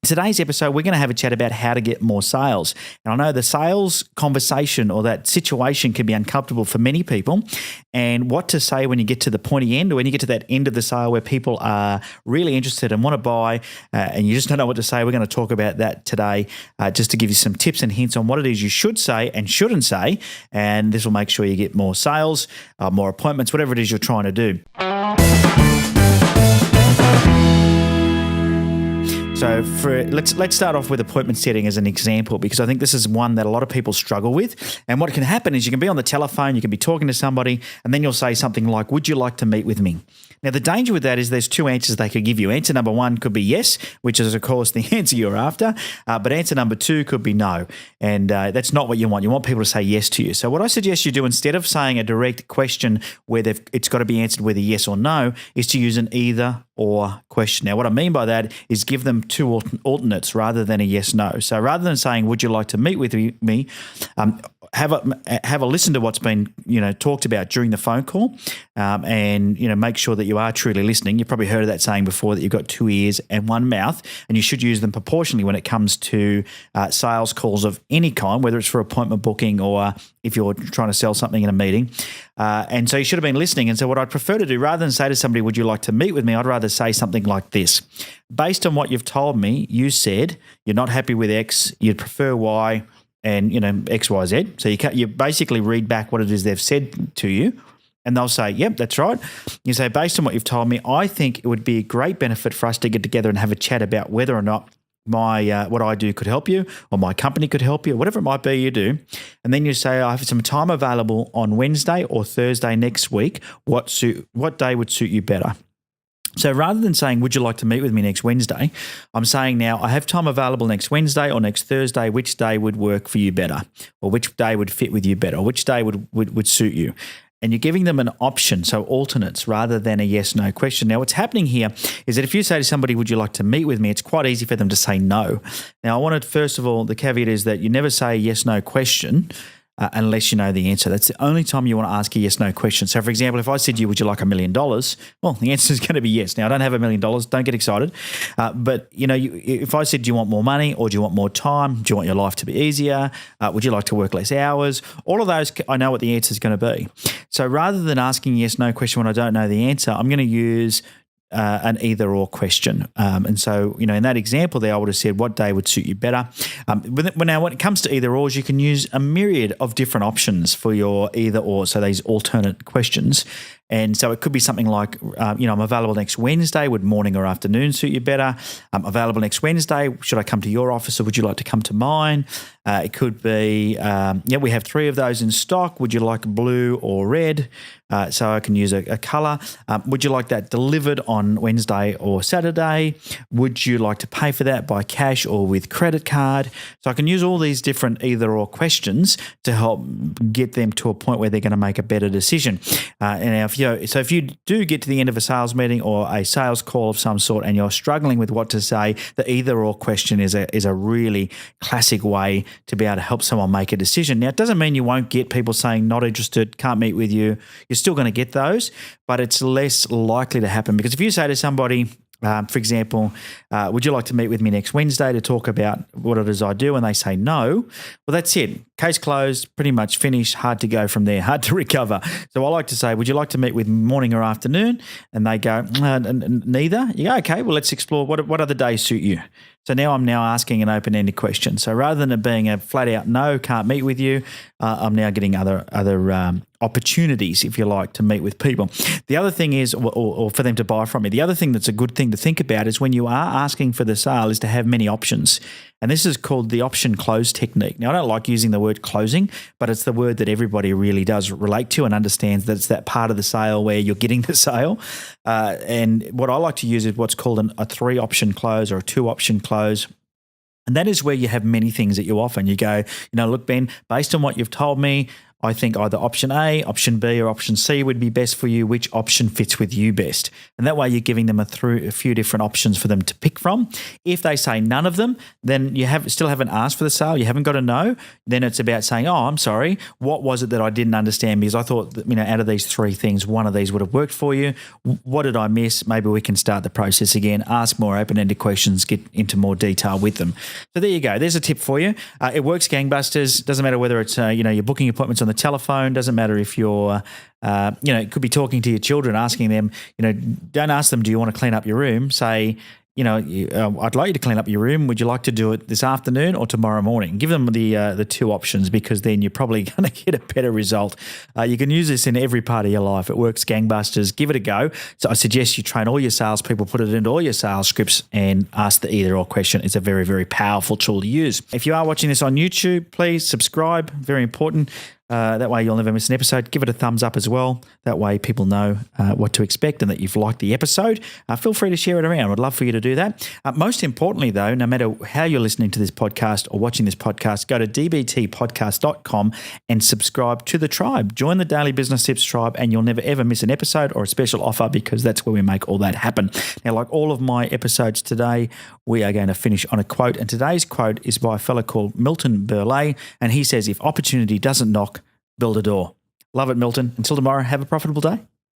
Today's episode, we're going to have a chat about how to get more sales. And I know the sales conversation or that situation can be uncomfortable for many people, and what to say when you get to the pointy end or when you get to that end of the sale where people are really interested and want to buy and you just don't know what to say. We're going to talk about that today just to give you some tips and hints on what it is you should say and shouldn't say, and this will make sure you get more sales, more appointments, whatever it is you're trying to do. So let's start off with appointment setting as an example, because I think this is one that a lot of people struggle with. And what can happen is you can be on the telephone, you can be talking to somebody, and then you'll say something like, "Would you like to meet with me?" Now, the danger with that is there's two answers they could give you. Answer number one could be yes, which is, of course, the answer you're after. But answer number two could be no. And that's not what you want. You want people to say yes to you. So what I suggest you do, instead of saying a direct question where it's got to be answered whether yes or no, is to use an either or question. Now, what I mean by that is give them two alternates rather than a yes/no. So rather than saying, "Would you like to meet with me?" Have a listen to what's been talked about during the phone call, and make sure that you are truly listening. You've probably heard of that saying before, that you've got two ears and one mouth, and you should use them proportionally when it comes to sales calls of any kind, whether it's for appointment booking or if you're trying to sell something in a meeting. And so you should have been listening. And so what I'd prefer to do, rather than say to somebody, "Would you like to meet with me?" I'd rather say something like this: "Based on what you've told me, you said you're not happy with X, you'd prefer Y, and X, Y, Z." So you basically read back what it is they've said to you, and they'll say, "Yep, that's right." You say, "Based on what you've told me, I think it would be a great benefit for us to get together and have a chat about whether or not what I do could help you, or my company could help you," whatever it might be you do. And then you say, "I have some time available on Wednesday or Thursday next week. What day would suit you better?" So rather than saying, "Would you like to meet with me next Wednesday?" I'm saying now, "I have time available next Wednesday or next Thursday. Which day would work for you better? Or which day would fit with you better? Or which day would suit you?" And you're giving them an option, so alternates, rather than a yes/no question. Now, what's happening here is that if you say to somebody, "Would you like to meet with me?" it's quite easy for them to say no. Now, I wanted, first of all, the caveat is that you never say a yes/no question unless you know the answer. That's the only time you want to ask a yes/no question. So, for example, if I said to you, "Would you like $1 million?" well, the answer is going to be yes. Now, I don't have $1 million. Don't get excited. But, if I said, "Do you want more money, or do you want more time? Do you want your life to be easier? Would you like to work less hours?" All of those, I know what the answer is going to be. So rather than asking a yes/no question when I don't know the answer, I'm going to use an either/or question. And so, in that example there, I would have said, "What day would suit you better?" Now, when it comes to either/ors, you can use a myriad of different options for your either/or, so these alternate questions. And so it could be something like, "I'm available next Wednesday. Would morning or afternoon suit you better? I'm available next Wednesday. Should I come to your office, or would you like to come to mine?" It could be, "We have 3 of those in stock. Would you like blue or red?" So I can use a colour. "Would you like that delivered on Wednesday or Saturday? Would you like to pay for that by cash or with credit card?" So I can use all these different either/or questions to help get them to a point where they're going to make a better decision. And if you do get to the end of a sales meeting or a sales call of some sort and you're struggling with what to say, the either/or question is a really classic way to be able to help someone make a decision. Now, it doesn't mean you won't get people saying not interested, can't meet with you. You're still going to get those, but it's less likely to happen, because if you say to somebody, for example, "Would you like to meet with me next Wednesday to talk about what it is I do?" and they say no, well, that's it. Case closed, pretty much finished, hard to go from there, hard to recover. So I like to say, "Would you like to meet with morning or afternoon?" And they go, "Neither." You go, "Okay, well, let's explore what other days suit you." So now I'm asking an open-ended question. So rather than it being a flat-out no, can't meet with you, I'm now getting other opportunities, if you like, to meet with people. The other thing is, or for them to buy from me, the other thing that's a good thing to think about is when you are asking for the sale is to have many options. And this is called the option close technique. Now, I don't like using the word closing, but it's the word that everybody really does relate to and understands that it's that part of the sale where you're getting the sale. And what I like to use is what's called a 3-option close or a 2-option close. And that is where you have many things that you offer. And you go, "Look, Ben, based on what you've told me, I think either option A, option B, or option C would be best for you. Which option fits with you best? And that way you're giving them a few different options for them to pick from. If they say none of them, then you still haven't asked for the sale. You haven't got to know. Then it's about saying, oh, I'm sorry, what was it that I didn't understand? Because I thought that, out of these three things, one of these would have worked for you. What did I miss? Maybe we can start the process again, ask more open-ended questions, get into more detail with them. So there you go. There's a tip for you. It works gangbusters. Doesn't matter whether it's, you're booking appointments on the telephone. Doesn't matter if you're, it could be talking to your children, asking them, don't ask them, do you want to clean up your room? Say, I'd like you to clean up your room. Would you like to do it this afternoon or tomorrow morning? Give them the two options, because then you're probably going to get a better result. You can use this in every part of your life. It works gangbusters. Give it a go. So I suggest you train all your salespeople, put it into all your sales scripts, and ask the either or question. It's a very, very powerful tool to use. If you are watching this on YouTube, please subscribe. Very important. That way you'll never miss an episode. Give it a thumbs up as well. That way people know what to expect and that you've liked the episode. Feel free to share it around. I'd love for you to do that. Most importantly, though, no matter how you're listening to this podcast or watching this podcast, go to dbtpodcast.com and subscribe to the tribe. Join the Daily Business Tips tribe, and you'll never, ever miss an episode or a special offer, because that's where we make all that happen. Now, like all of my episodes today, we are going to finish on a quote. And today's quote is by a fellow called Milton Berle. And he says, if opportunity doesn't knock, build a door. Love it, Milton. Until tomorrow, have a profitable day.